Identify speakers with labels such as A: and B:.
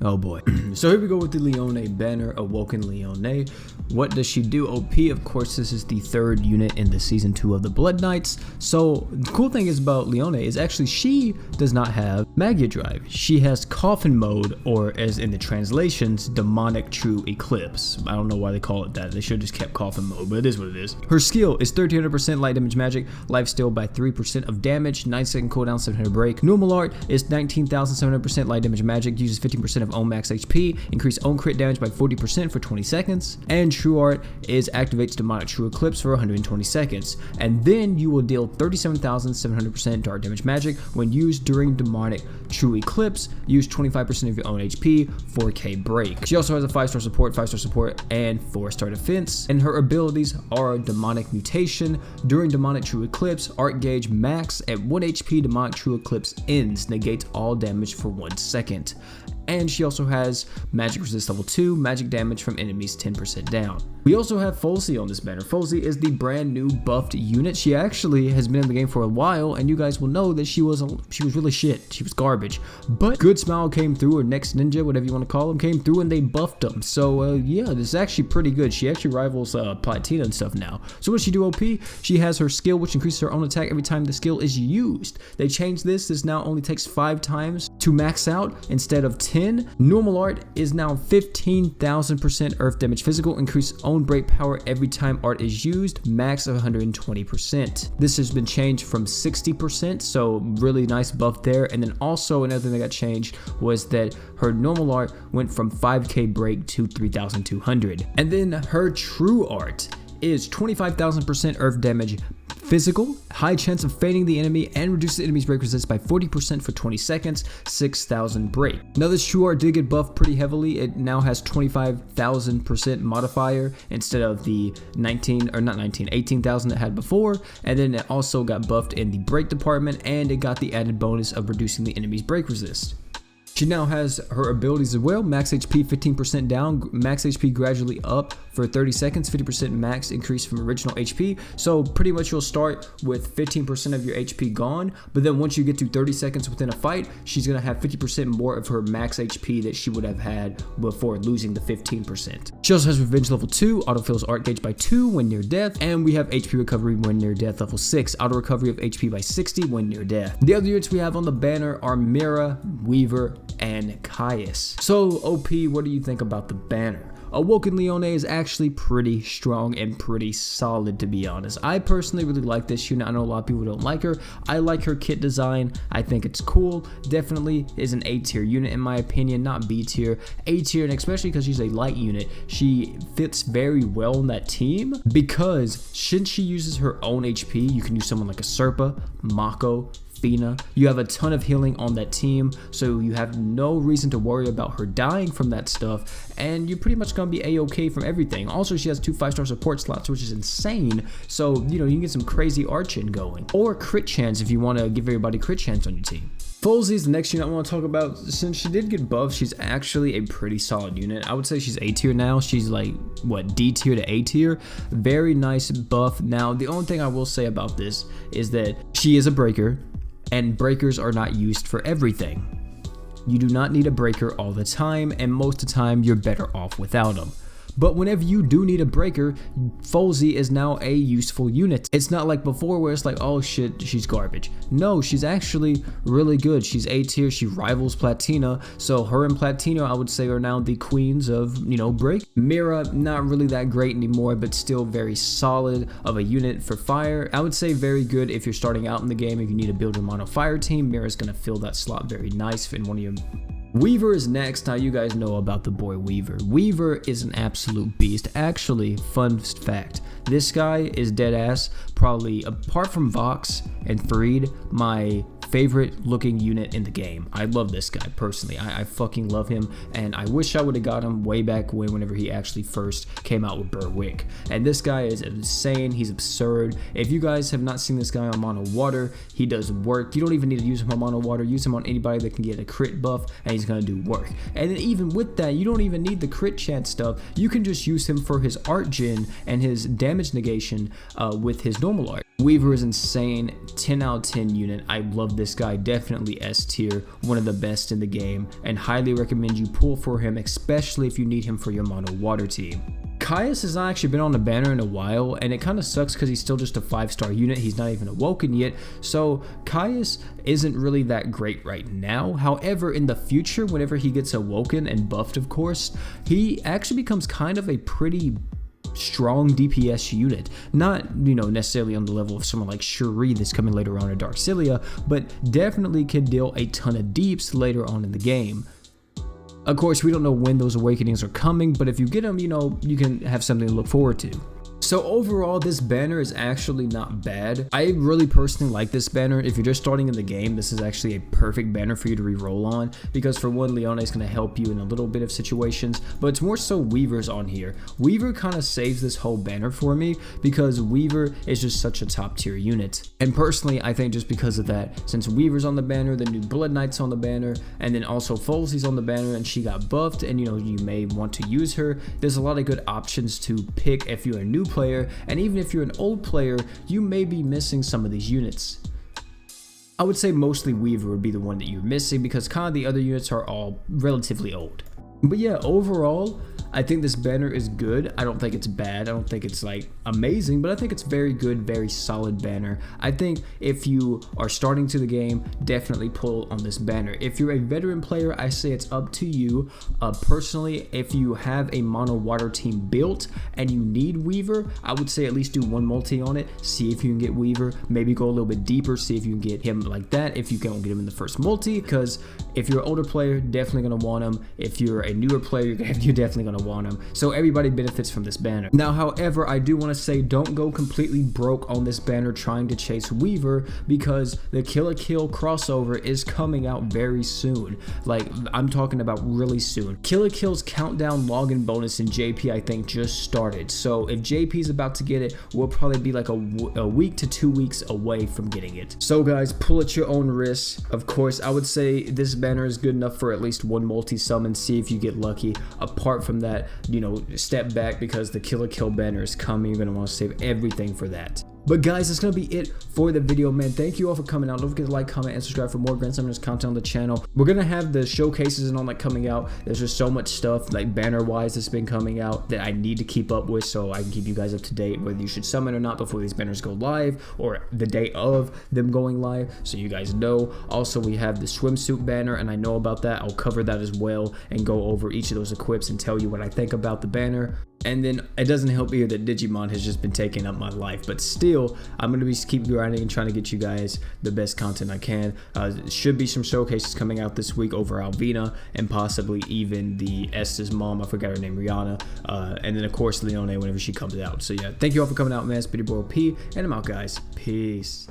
A: Oh boy. So here we go with the Leone banner, Awoken Leone. What does she do? OP, of course, this is the third unit in the season 2 of the Blood Knights. So the cool thing is about Leone is actually she does not have Magia Drive. She has Coffin Mode, or as in the translations, Demonic True Eclipse. I don't know why they call it that. They should have just kept Coffin Mode, but it is what it is. Her skill is 1300% light damage magic, lifesteal by 3% of damage, 9-second cooldown, 700 break. Normal art is 19,700% light damage magic, uses 15% of own max HP, increase own crit damage by 40% for 20 seconds, and True Art is activates Demonic True Eclipse for 120 seconds, and then you will deal 37,700% dark damage magic when used during Demonic True Eclipse. Use 25% of your own HP, 4k break. She also has a 5-star support, 5-star support, and 4-star defense, and her abilities are Demonic Mutation. During Demonic True Eclipse, Art Gauge max at 1 HP. Demonic True Eclipse ends, negates all damage for 1 second. And she also has Magic Resist level 2, magic damage from enemies 10% down. We also have Folsey on this banner. Folsey is the brand new buffed unit. She actually has been in the game for a while, and you guys will know that she was really shit. She was garbage. But Good Smile came through, or Next Ninja, whatever you want to call him, came through and they buffed them. So yeah, this is actually pretty good. She actually rivals Platina and stuff now. So what does she do, OP? She has her skill, which increases her own attack every time the skill is used. They changed this. This now only takes 5 times to max out instead of 10. Normal art is now 15,000% earth damage physical, increase own break power every time art is used, max of 120%. This has been changed from 60%, so really nice buff there. And then also another thing that got changed was that her normal art went from 5k break to 3,200. And then her true art is 25,000% earth damage physical, high chance of fading the enemy, and reduces the enemy's break resist by 40% for 20 seconds, 6,000 break. Now this true art did get buffed pretty heavily. It now has 25,000% modifier instead of the 18,000 it had before, and then it also got buffed in the break department, and it got the added bonus of reducing the enemy's break resist. She now has her abilities as well. Max HP 15% down, max HP gradually up for 30 seconds, 50% max increase from original HP. So pretty much you'll start with 15% of your HP gone, but then once you get to 30 seconds within a fight, she's gonna have 50% more of her max HP that she would have had before losing the 15%. She also has Revenge level 2, autofills art gauge by 2 when near death, and we have HP recovery when near death level 6, auto recovery of HP by 60 when near death. The other units we have on the banner are Mira, Weaver, and Caius. So OP, what do you think about the banner? Awoken Leone is actually pretty strong and pretty solid, to be honest. I personally really like this unit. I know a lot of people don't like her. I like her kit design. I think it's cool. Definitely is an A tier unit in my opinion, not B tier. A tier, and especially because she's a light unit, she fits very well in that team because since she uses her own HP, you can use someone like a Serpa, Mako, you have a ton of healing on that team, so you have no reason to worry about her dying from that stuff, and you're pretty much gonna be a-okay from everything. Also, she has 2 5-star support slots, which is insane, so you know you can get some crazy arching going, or crit chance if you want to give everybody crit chance on your team. Folsey is the next unit I want to talk about. Since she did get buffed, she's actually a pretty solid unit. I would say she's A tier now. She's like, what, D tier to A tier? Very nice buff. Now, the only thing I will say about this is that she is a breaker, and breakers are not used for everything. You do not need a breaker all the time, and most of the time you're better off without them. But whenever you do need a breaker, Folsey is now a useful unit. It's not like before where it's like, oh shit, she's garbage. No, she's actually really good. She's A tier, she rivals Platina. So her and Platina, I would say, are now the queens of, you know, break. Mira, not really that great anymore, but still very solid of a unit for fire. I would say very good if you're starting out in the game. If you need to build your mono fire team, Mira's gonna fill that slot very nice in one of your... Weaver is next. Now you guys know about the boy Weaver. Weaver is an absolute beast. Actually, fun fact, this guy is dead ass, probably apart from Vox and Farid, my favorite looking unit in the game. I love this guy personally. I fucking love him, and I wish I would have got him way back whenever he actually first came out with Berwick. And this guy is insane. He's absurd. If you guys have not seen this guy on mono water, he does work. You don't even need to use him on mono water. Use him on anybody that can get a crit buff, and he's gonna do work. And then even with that, you don't even need the crit chance stuff. You can just use him for his art gen and his damage negation with his normal art. Weaver is insane, 10 out of 10 unit. I love this guy, definitely S tier, one of the best in the game, and highly recommend you pull for him, especially if you need him for your mono water team. Caius has not actually been on the banner in a while, and it kind of sucks because he's still just a 5-star unit. He's not even awoken yet, so Caius isn't really that great right now. However, in the future, whenever he gets awoken and buffed, of course, he actually becomes kind of a pretty strong DPS unit. Not, you know, necessarily on the level of someone like Shuri that's coming later on in Darkcilia, but definitely can deal a ton of deeps later on in the game. Of course, we don't know when those awakenings are coming, but if you get them, you know, you can have something to look forward to. So overall, this banner is actually not bad. I really personally like this banner. If you're just starting in the game, this is actually a perfect banner for you to re-roll on, because for one, Leone is going to help you in a little bit of situations, but it's more so Weaver's on here. Weaver kind of saves this whole banner for me because Weaver is just such a top tier unit. And personally, I think just because of that, since Weaver's on the banner, the new Blood Knight's on the banner, and then also Folsey's on the banner, and she got buffed, and you know, you may want to use her. There's a lot of good options to pick if you're a new player, and even if you're an old player, you may be missing some of these units. I would say mostly Weaver would be the one that you're missing because kind of the other units are all relatively old. But yeah, overall, I think this banner is good. I don't think it's bad. I don't think it's like amazing, but I think it's very good, very solid banner. I think if you are starting to the game, definitely pull on this banner. If you're a veteran player, I say it's up to you. Personally, if you have a mono water team built and you need Weaver, I would say at least do one multi on it. See if you can get Weaver. Maybe go a little bit deeper, see if you can get him like that. If you can't get him in the first multi, because if you're an older player, definitely gonna want him. If you're a newer player, you're definitely gonna want him. So everybody benefits from this banner. Now, however, I do want to say don't go completely broke on this banner trying to chase Weaver, because the Kill a Kill crossover is coming out very soon. Like, I'm talking about really soon. Kill a Kill's countdown login bonus in JP, I think, just started. So if JP is about to get it, we'll probably be like a week to 2 weeks away from getting it. So guys, pull at your own risk. Of course, I would say this banner is good enough for at least one multi-summon. See if you get lucky. Apart from that, you know, step back because the Kill a Kill banner is coming. You're going to want to save everything for that. But guys, that's going to be it for the video, man. Thank you all for coming out. Don't forget to like, comment, and subscribe for more Grand Summoners content on the channel. We're going to have the showcases and all that coming out. There's just so much stuff, like banner-wise, that's been coming out that I need to keep up with so I can keep you guys up to date, whether you should summon or not before these banners go live or the day of them going live, so you guys know. Also, we have the swimsuit banner, and I know about that. I'll cover that as well and go over each of those equips and tell you what I think about the banner. And then it doesn't help here that Digimon has just been taking up my life, but still, I'm going to be keep grinding and trying to get you guys the best content I can. Should be some showcases coming out this week over Alvina and possibly even the Estes mom, I forgot her name, Rihanna, and then of course Leone whenever she comes out. So yeah, thank you all for coming out, man. It's been your boy P, and I'm out, guys. Peace.